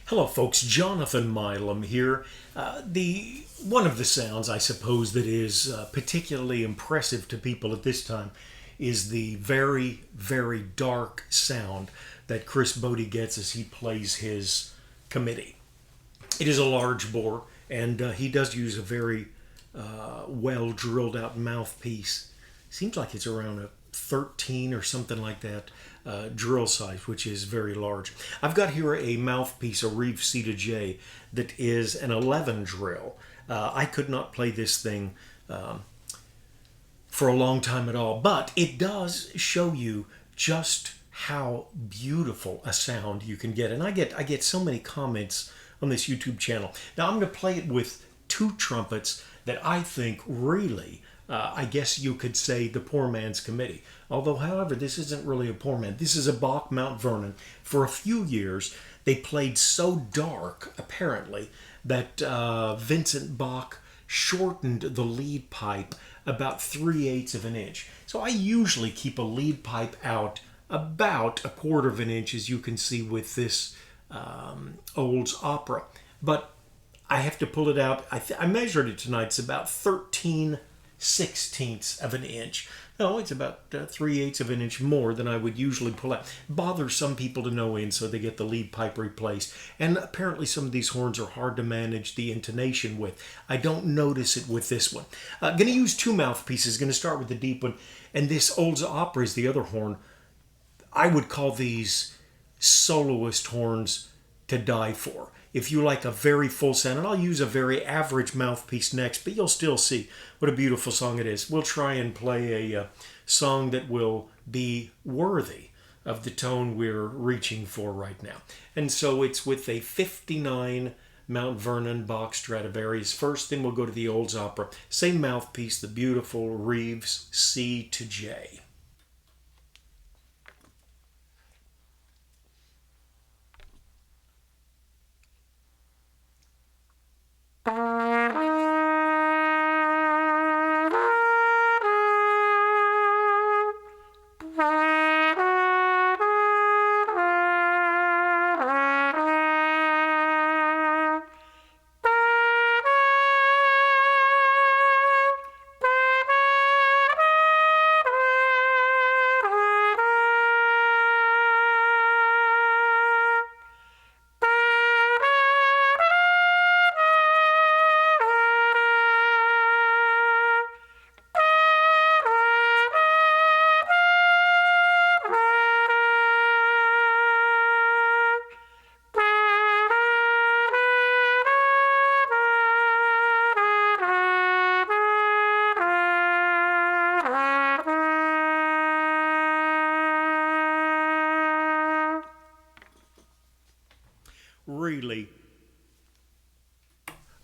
Hello folks, Jonathan Milam here. One of the sounds I suppose that is particularly impressive to people at this time is the very, very dark sound that Chris Bodie gets as he plays his committee. It is a large bore, and he does use a very well drilled out mouthpiece. Seems like it's around a 13 or something like that drill size, which is very large. I've got here a mouthpiece, a Reeves C2J, that is an 11 drill. I could not play this thing for a long time at all, but it does show you just how beautiful a sound you can get. And I get so many comments on this YouTube channel. Now I'm going to play it with two trumpets that I think really, I guess you could say, the poor man's committee. Although, however, this isn't really a poor man. This is a Bach Mount Vernon. For a few years, they played so dark, apparently, that Vincent Bach shortened the lead pipe about 3/8 of an inch. So I usually keep a lead pipe out about 1/4 of an inch, as you can see with this Olds Opera. But I have to pull it out. I measured it tonight. It's about 13/16 of an inch. No, it's about 3/8 of an inch more than I would usually pull out. Bothers some people to no end, so they get the lead pipe replaced. And apparently some of these horns are hard to manage the intonation with. I don't notice it with this one. Going to use two mouthpieces. Going to start with the deep one. And this Olds Opera is the other horn. I would call these soloist horns to die for. If you like a very full sound, and I'll use a very average mouthpiece next, but you'll still see what a beautiful song it is. We'll try and play a song that will be worthy of the tone we're reaching for right now. And so it's with a 59 Mount Vernon Bach Stradivarius first, then we'll go to the Olds Opera. Same mouthpiece, the beautiful Reeves C2J.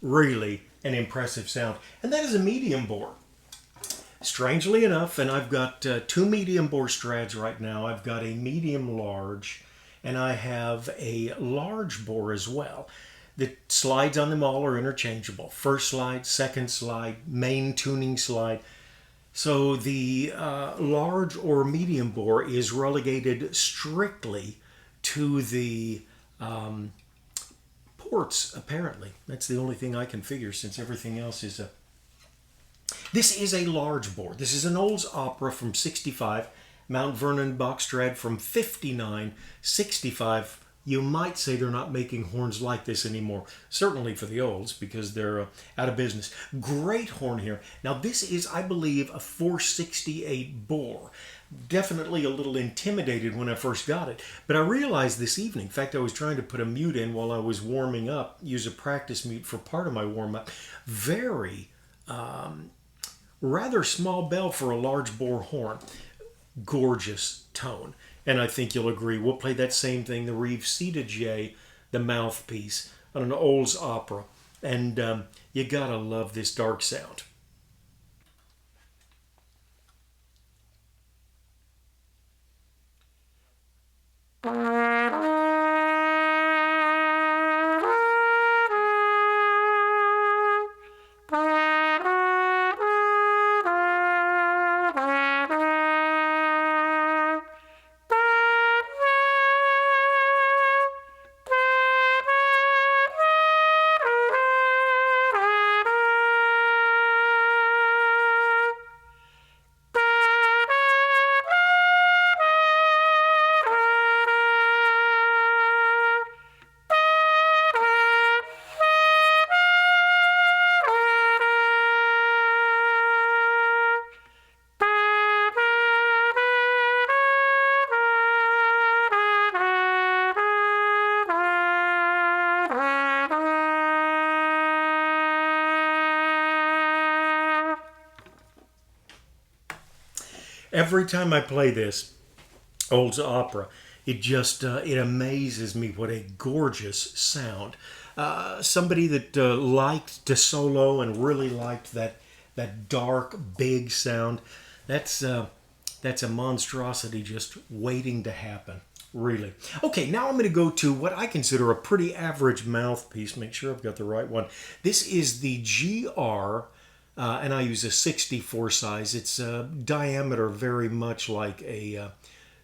Really an impressive sound. And that is a medium bore. Strangely enough, and I've got two medium bore Strads right now. I've got a medium large, and I have a large bore as well. The slides on them all are interchangeable. First slide, second slide, main tuning slide. So the large or medium bore is relegated strictly to the ports, apparently. That's the only thing I can figure, since everything else is a... This is a large bore. This is an Olds Opera from 65, Mount Vernon Bach Strad from 59, 65. You might say they're not making horns like this anymore. Certainly for the Olds, because they're out of business. Great horn here. Now this is, I believe, a 468 bore. Definitely a little intimidated when I first got it. But I realized this evening, in fact, I was trying to put a mute in while I was warming up, use a practice mute for part of my warm-up. Very, rather small bell for a large bore horn. Gorgeous tone. And I think you'll agree. We'll play that same thing, the Reeves C2J, the mouthpiece, on an Olds Opera. And you gotta love this dark sound. Every time I play this Olds Opera, it just it amazes me what a gorgeous sound. Somebody that liked to solo and really liked that dark, big sound. That's that's a monstrosity just waiting to happen. Really. Okay, now I'm going to go to what I consider a pretty average mouthpiece. Make sure I've got the right one. This is the GR, and I use a 64 size. It's diameter very much like a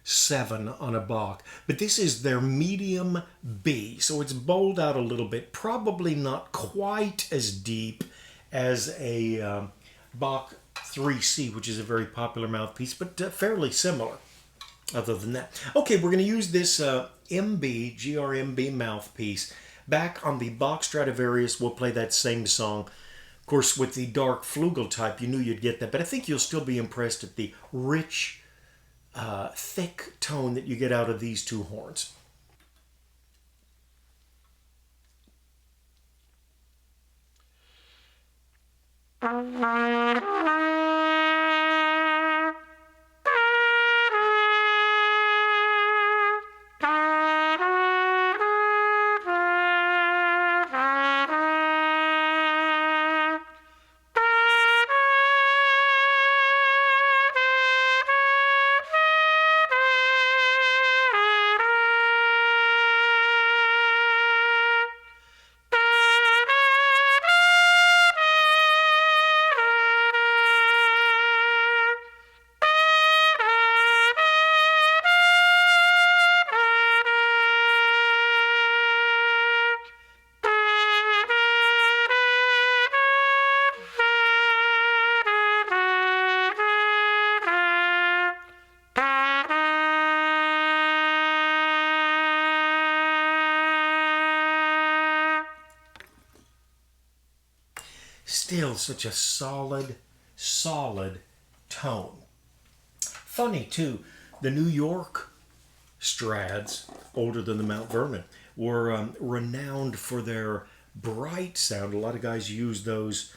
7 on a Bach. But this is their medium B, so it's bowled out a little bit. Probably not quite as deep as a Bach 3C, which is a very popular mouthpiece, but fairly similar. Other than that. Okay, we're going to use this GR64M-B Mouthpiece. Back on the Bach Stradivarius, we'll play that same song. Of course, with the dark flugel type, you knew you'd get that, but I think you'll still be impressed at the rich, thick tone that you get out of these two horns. Still such a solid tone. Funny too, the New York Strads, older than the Mount Vernon, were renowned for their bright sound. A lot of guys use those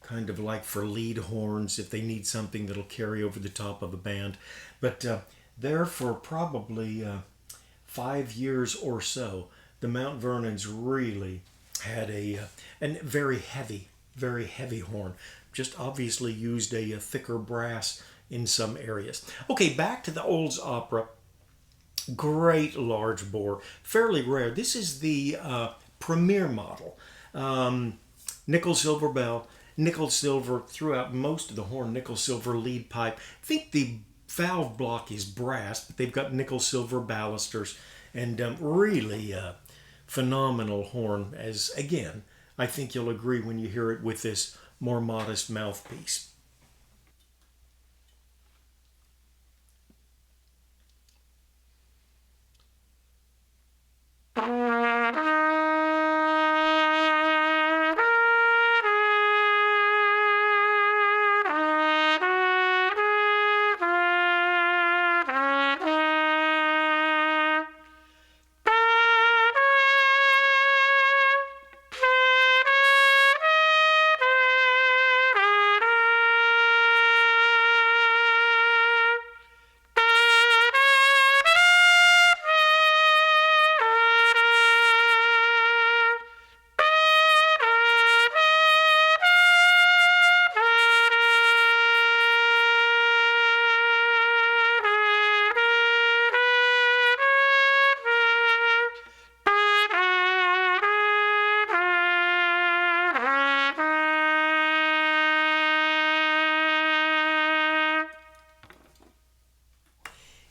kind of like for lead horns if they need something that'll carry over the top of a band. But there for probably 5 years or so, the Mount Vernons really had a very heavy horn. Just obviously used a thicker brass in some areas. Okay, back to the Olds Opera. Great large bore, fairly rare. This is the premier model. Nickel silver bell, nickel silver throughout most of the horn, nickel silver lead pipe. I think the valve block is brass, but they've got nickel silver balusters, and really phenomenal horn, as again, I think you'll agree when you hear it with this more modest mouthpiece.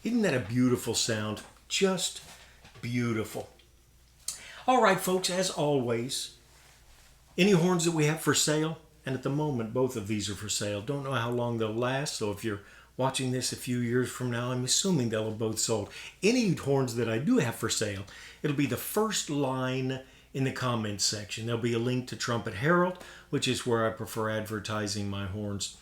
Isn't that a beautiful sound? Just beautiful. All right, folks, as always, any horns that we have for sale, and at the moment, both of these are for sale. Don't know how long they'll last, so if you're watching this a few years from now, I'm assuming they'll have both sold. Any horns that I do have for sale, it'll be the first line in the comments section. There'll be a link to Trumpet Herald, which is where I prefer advertising my horns.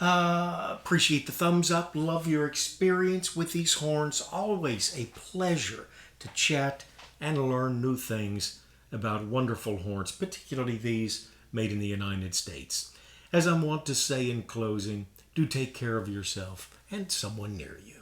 Appreciate the thumbs up. Love your experience with these horns. Always a pleasure to chat and learn new things about wonderful horns, particularly these made in the United States. As I'm wont to say in closing, do take care of yourself and someone near you.